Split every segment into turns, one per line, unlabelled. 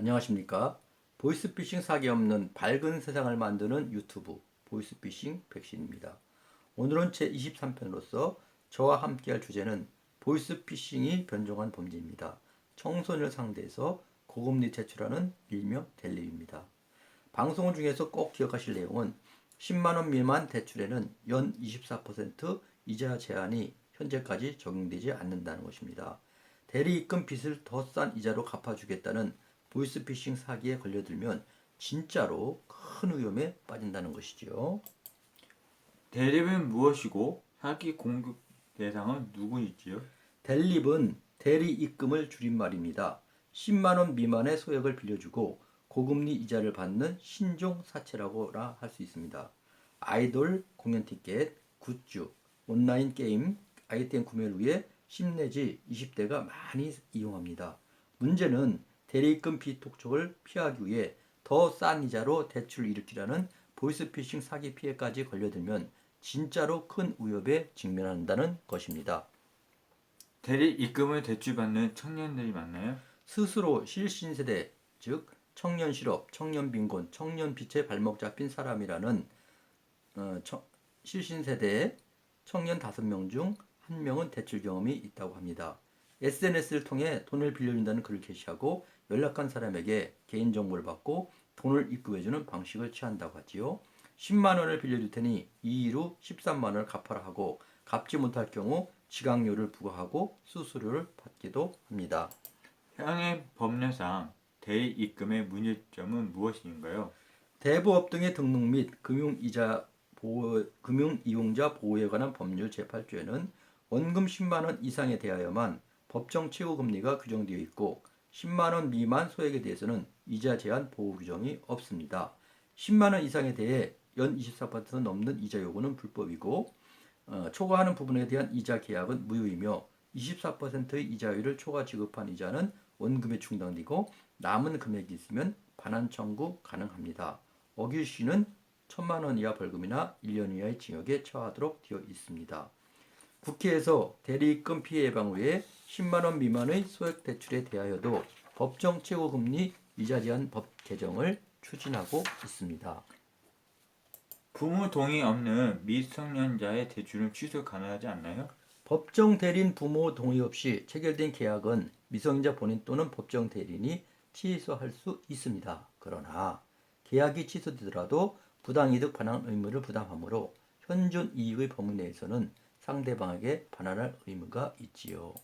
안녕하십니까? 보이스피싱 사기 없는 밝은 세상을 만드는 유튜브 보이스피싱 백신입니다. 오늘은 제23편으로서 저와 함께할 주제는 보이스피싱이 변종한 범죄입니다. 청소년을 상대해서 고금리 대출하는 일명 델리입니다. 방송 중에서 꼭 기억하실 내용은 10만원 미만 대출에는 연 24% 이자 제한이 현재까지 적용되지 않는다는 것입니다. 대리 입금 빚을 더 싼 이자로 갚아주겠다는 보이스피싱 사기에 걸려들면 진짜로 큰 위험에 빠진다는 것이지요.
대립은 무엇이고 사기 공격 대상은 누구이지요?
델립은 대리 입금을 줄임말입니다. 10만원 미만의 소액을 빌려주고 고금리 이자를 받는 신종 사채라고 할 수 있습니다. 아이돌 공연 티켓, 굿즈, 온라인 게임, 아이템 구매를 위해 10 내지 20대가 많이 이용합니다. 문제는 대리입금 비톡촉을 피하기 위해 더 싼 이자로 대출을 일으키라는 보이스피싱 사기 피해까지 걸려들면 진짜로 큰 위협에 직면한다는 것입니다.
대립 입금을 대출받는 청년들이 많나요?
스스로 실신세대, 즉 청년실업, 청년빈곤, 청년빛에 발목 잡힌 사람이라는 실신세대의 청년 5명 중 1명은 대출 경험이 있다고 합니다. SNS를 통해 돈을 빌려준다는 글을 게시하고 연락한 사람에게 개인정보를 받고 돈을 입금해주는 방식을 취한다고 하지요. 10만 원을 빌려줄 테니 이의로 13만 원을 갚아라 하고 갚지 못할 경우 지강료를 부과하고 수수료를 받기도 합니다.
현행 법률상 대립 입금의 문제점은 무엇인가요?
대부업 등의 등록 및 금융이용자 보호에 관한 법률 제8조에는 원금 10만 원 이상에 대하여만 법정 최고 금리가 규정되어 있고 10만 원 미만 소액에 대해서는 이자 제한 보호 규정이 없습니다. 10만 원 이상에 대해 연 24% 넘는 이자 요구는 불법이고 초과하는 부분에 대한 이자 계약은 무효이며 24%의 이자율을 초과 지급한 이자는 원금에 충당되고 남은 금액이 있으면 반환 청구 가능합니다. 어길 시는 1,000만 원 이하 벌금이나 1년 이하의 징역에 처하도록 되어 있습니다. 국회에서 대리입금 피해 예방 외에 10만 원 미만의 소액 대출에 대하여도 법정 최고금리 이자 제한 법 개정을 추진하고 있습니다.
부모 동의 없는 미성년자의 대출은 취소 가능하지 않나요?
법정 대리인 부모 동의 없이 체결된 계약은 미성년자 본인 또는 법정 대리인이 취소할 수 있습니다. 그러나 계약이 취소되더라도 부당이득 반환 의무를 부담하므로 현존 이익의 범위 내에서는 상대방에게 반환할 의무가 있지요.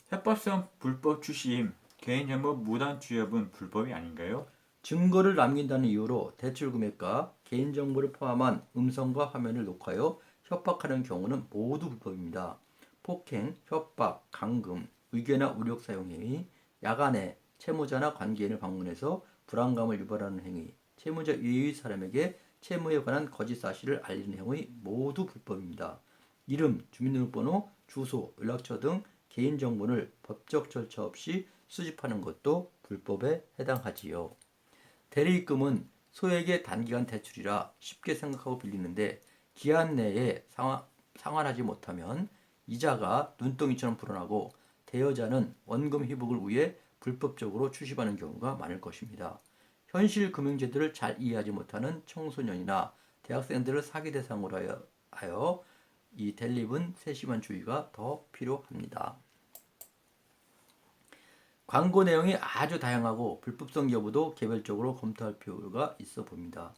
협법성 불법 추심, 개인정보 무단 취업은 불법이 아닌가요?
증거를 남긴다는 이유로 대출 금액과 개인정보를 포함한 음성과 화면을 녹화하여 협박하는 경우는 모두 불법입니다. 폭행, 협박, 감금, 의궤나 우력 사용 행위, 야간에 채무자나 관계인을 방문해서 불안감을 유발하는 행위, 채무자 외의 사람에게 채무에 관한 거짓 사실을 알리는 행위 모두 불법입니다. 이름, 주민등록번호, 주소, 연락처 등 개인정보를 법적 절차 없이 수집하는 것도 불법에 해당하지요. 대리입금은 소액의 단기간 대출이라 쉽게 생각하고 빌리는데 기한 내에 상환하지 못하면 이자가 눈덩이처럼 불어나고 대여자는 원금 회복을 위해 불법적으로 추심하는 경우가 많을 것입니다. 현실 금융제도를 잘 이해하지 못하는 청소년이나 대학생들을 사기 대상으로 하여 이 델립은 세심한 주의가 더 필요합니다. 광고 내용이 아주 다양하고 불법성 여부도 개별적으로 검토할 필요가 있어 보입니다.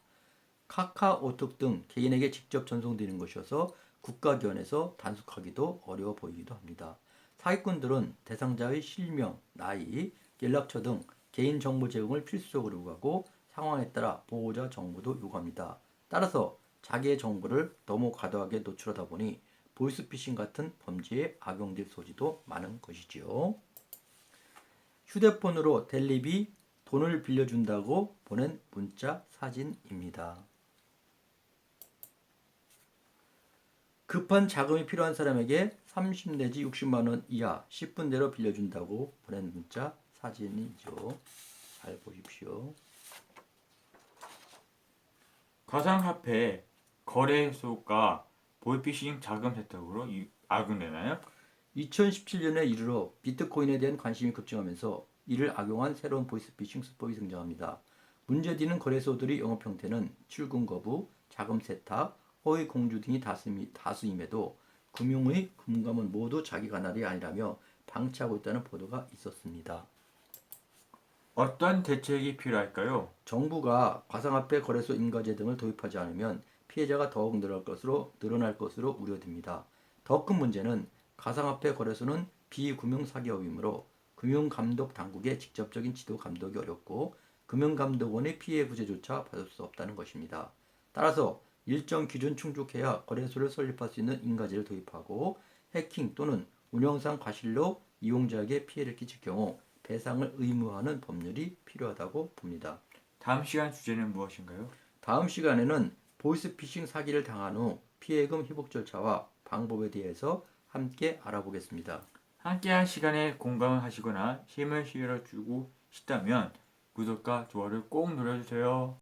카카오톡 등 개인에게 직접 전송되는 것이어서 국가기관에서 단속하기도 어려워 보이기도 합니다. 사기꾼들은 대상자의 실명, 나이, 연락처 등 개인정보 제공을 필수적으로 요구하고 상황에 따라 보호자 정보도 요구합니다. 따라서 자기의 정보를 너무 과도하게 노출하다 보니 보이스피싱 같은 범죄에 악용될 소지도 많은 것이지요. 휴대폰으로 델립이 돈을 빌려준다고 보낸 문자 사진입니다. 급한 자금이 필요한 사람에게 30 내지 60만 원 이하 10분 내로 빌려준다고 보낸 문자 사진이죠. 잘 보십시오.
가상화폐 거래소가 보이피싱 자금 세탁으로 악용되나요?
2017년에 이르러 비트코인에 대한 관심이 급증하면서 이를 악용한 새로운 보이스피싱 수법이 등장합니다. 문제되는 거래소들의 영업 형태는 출금 거부, 자금 세탁, 허위 공주 등이 다수임에도 금융의 금감원 모두 자기 관할이 아니라며 방치하고 있다는 보도가 있었습니다.
어떤 대책이 필요할까요?
정부가 가상화폐 거래소 인가제 등을 도입하지 않으면 피해자가 더욱 늘어날 것으로 우려됩니다. 더 큰 문제는 가상화폐 거래소는 비금융 사기업이므로 금융감독 당국의 직접적인 지도 감독이 어렵고 금융감독원의 피해 구제조차 받을 수 없다는 것입니다. 따라서 일정 기준 충족해야 거래소를 설립할 수 있는 인가제를 도입하고 해킹 또는 운영상 과실로 이용자에게 피해를 끼칠 경우 배상을 의무화하는 법률이 필요하다고 봅니다.
다음 시간 주제는 무엇인가요?
다음 시간에는 보이스피싱 사기를 당한 후 피해금 회복 절차와 방법에 대해서 함께 알아보겠습니다.
함께한 시간에 공감을 하시거나 힘을 실어주고 싶다면 구독과 좋아요를 꼭 눌러주세요.